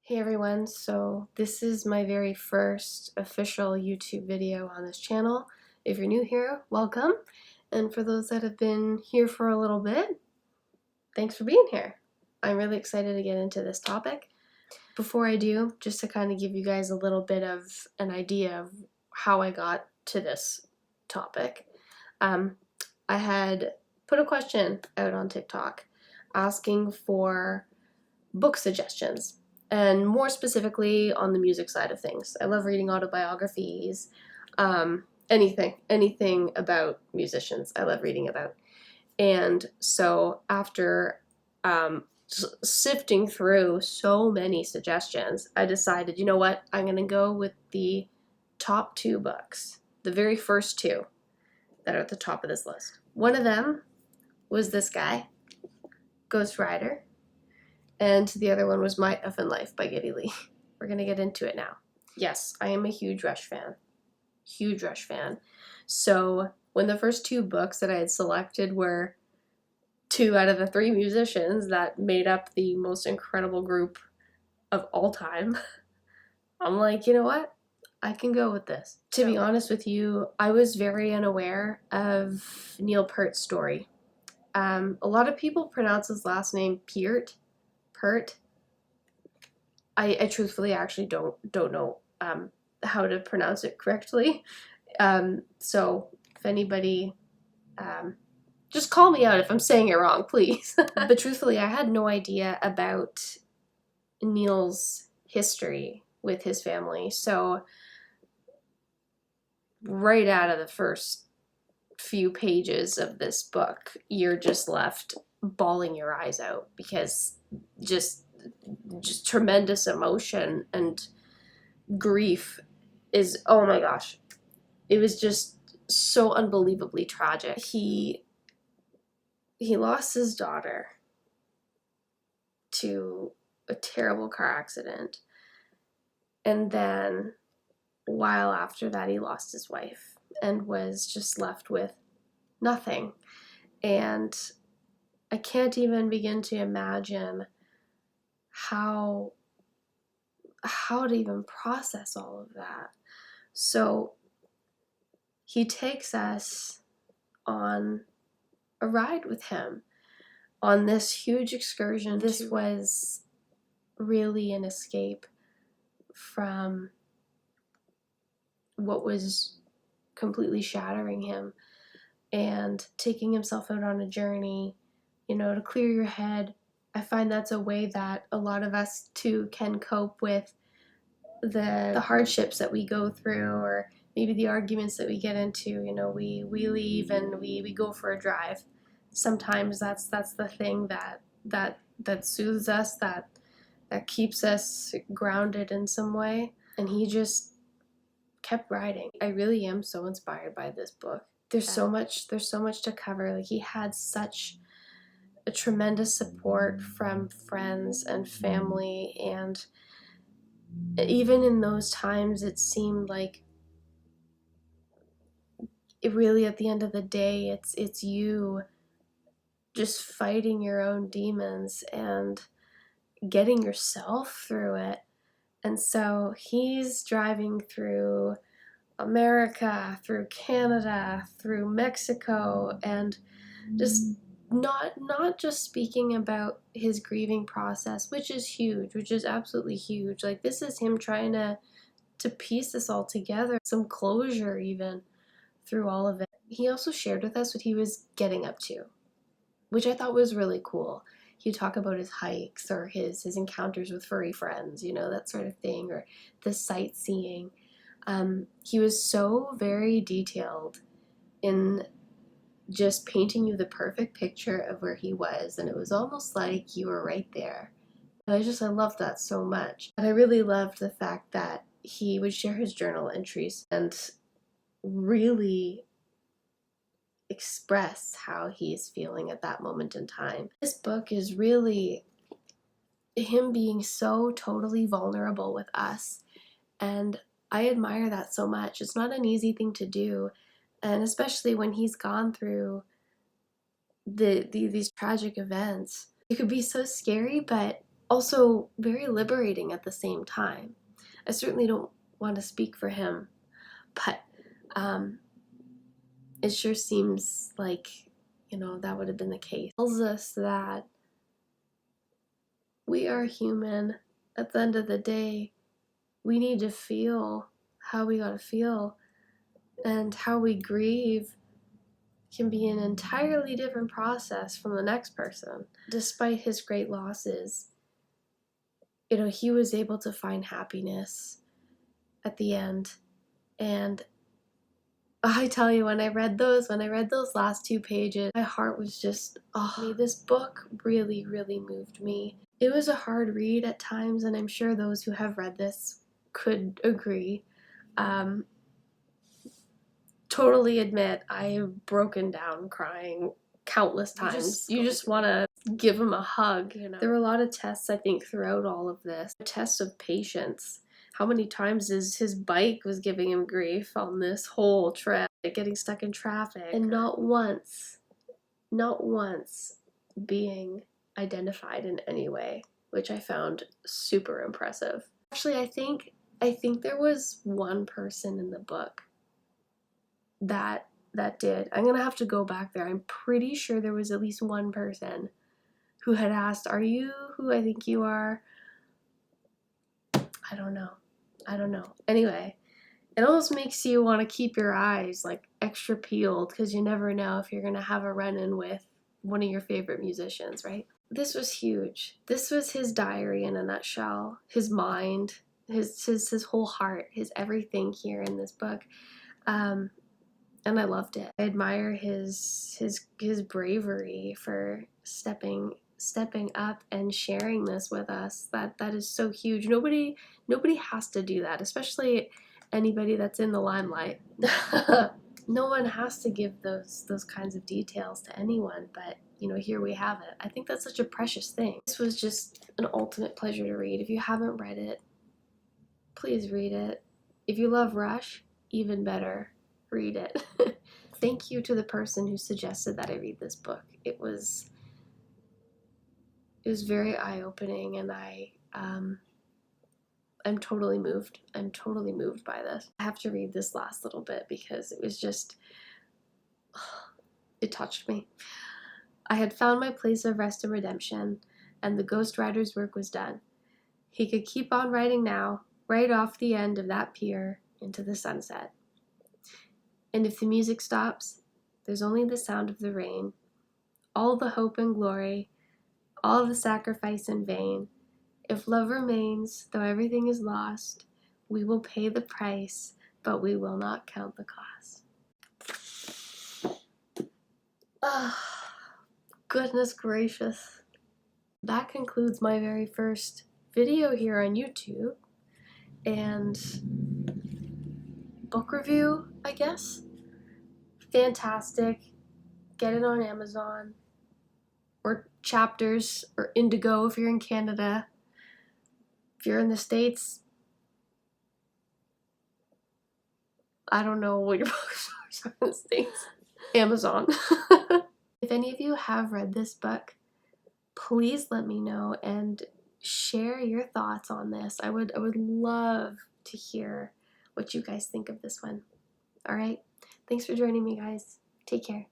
Hey everyone, so this is my very first official YouTube video on this channel. If you're new here, welcome. And for those that have been here for a little bit, thanks for being here. I'm really excited to get into this topic. Before I do, just to kind of give you guys a little bit of an idea of how I got to this topic, I had put a question out on TikTok asking for book suggestions, and more specifically on the music side of things. I love reading autobiographies, anything about musicians I love reading about. And so after sifting through so many suggestions, I decided, you know what, I'm going to go with the top two books, the very first two that are at the top of this list. One of them was this guy, Ghost Rider, and the other one was My Effin' Life by Geddy Lee. We're going to get into it now. Yes, I am a huge Rush fan. Huge Rush fan. So when the first two books that I had selected were two out of the three musicians that made up the most incredible group of all time, I'm like, you know what? I can go with this. To be honest with you, I was very unaware of Neil Peart's story. A lot of people pronounce his last name Peart. I truthfully actually don't know how to pronounce it correctly. So if anybody, just call me out if I'm saying it wrong, please. But truthfully, I had no idea about Neil's history with his family. So right out of the first few pages of this book, you're just left bawling your eyes out because just tremendous emotion and grief is, oh my gosh, it was just so unbelievably tragic. He lost his daughter to a terrible car accident, and then a while after that he lost his wife and was just left with nothing. And I can't even begin to imagine how to even process all of that. So he takes us on a ride with him on this huge excursion. This was really an escape from what was completely shattering him, and taking himself out on a journey, to clear your head. I find that's a way that a lot of us too can cope with the hardships that we go through, or maybe the arguments that we get into. We leave and we go for a drive. Sometimes that's the thing that soothes us, that keeps us grounded in some way. And he just kept writing. I really am so inspired by this book. There's so much to cover. Like, he had such a tremendous support from friends and family, and even in those times it seemed like it really, at the end of the day, it's you just fighting your own demons and getting yourself through it. And so he's driving through America, through Canada, through Mexico, and just not just speaking about his grieving process, which is huge, which is absolutely huge. Like, this is him trying to piece this all together, some closure even through all of it. He also shared with us what he was getting up to, which I thought was really cool. He'd talk about his hikes or his encounters with furry friends, that sort of thing, or the sightseeing. He was so very detailed in just painting you the perfect picture of where he was, and it was almost like you were right there. And I loved that so much. And I really loved the fact that he would share his journal entries and really express how he's feeling at that moment in time. This book is really him being so totally vulnerable with us, and I admire that so much. It's not an easy thing to do, and especially when he's gone through these tragic events. It could be so scary, but also very liberating at the same time. I certainly don't want to speak for him, but it sure seems like, that would have been the case. It tells us that we are human. At the end of the day, we need to feel how we gotta feel, and how we grieve can be an entirely different process from the next person. Despite his great losses, he was able to find happiness at the end. And I tell you, when I read those last 2 pages, my heart was just, this book really, really moved me. It was a hard read at times, and I'm sure those who have read this could agree. Totally admit I've broken down crying countless times. You just want to give him a hug. There were a lot of tests, I think, throughout all of this. Tests of patience. How many times his bike was giving him grief on this whole trip, getting stuck in traffic, and not once being identified in any way, which I found super impressive. Actually, I think there was one person in the book that did. I'm gonna have to go back there. I'm pretty sure there was at least one person who had asked, "Are you who I think you are?" I don't know. Anyway, it almost makes you want to keep your eyes like extra peeled, because you never know if you're gonna have a run-in with one of your favorite musicians, right? This was huge. This was his diary in a nutshell. His mind, his whole heart, his everything here in this book. And I loved it. I admire his bravery for stepping up and sharing this with us. That is so huge. Nobody has to do that, especially anybody that's in the limelight. No one has to give those kinds of details to anyone, but here we have it. I think that's such a precious thing. This was just an ultimate pleasure to read. If you haven't read it, please read it. If you love Rush, even better, read it. Thank you to the person who suggested that I read this book. It was very eye-opening, and I'm totally moved. I'm totally moved by this. I have to read this last little bit because it was just, it touched me. I had found my place of rest and redemption, and the Ghost Rider's work was done. He could keep on riding now, right off the end of that pier into the sunset. And if the music stops, there's only the sound of the rain, all the hope and glory, all the sacrifice in vain. If love remains, though everything is lost, we will pay the price, but we will not count the cost. Oh, goodness gracious. That concludes my very first video here on YouTube, and book review, I guess. Fantastic. Get it on Amazon, or Chapters, or Indigo if you're in Canada. If you're in the States, I don't know what your bookstores are in the States. Amazon. If any of you have read this book, please let me know and share your thoughts on this. I would love to hear what you guys think of this one. All right. Thanks for joining me, guys. Take care.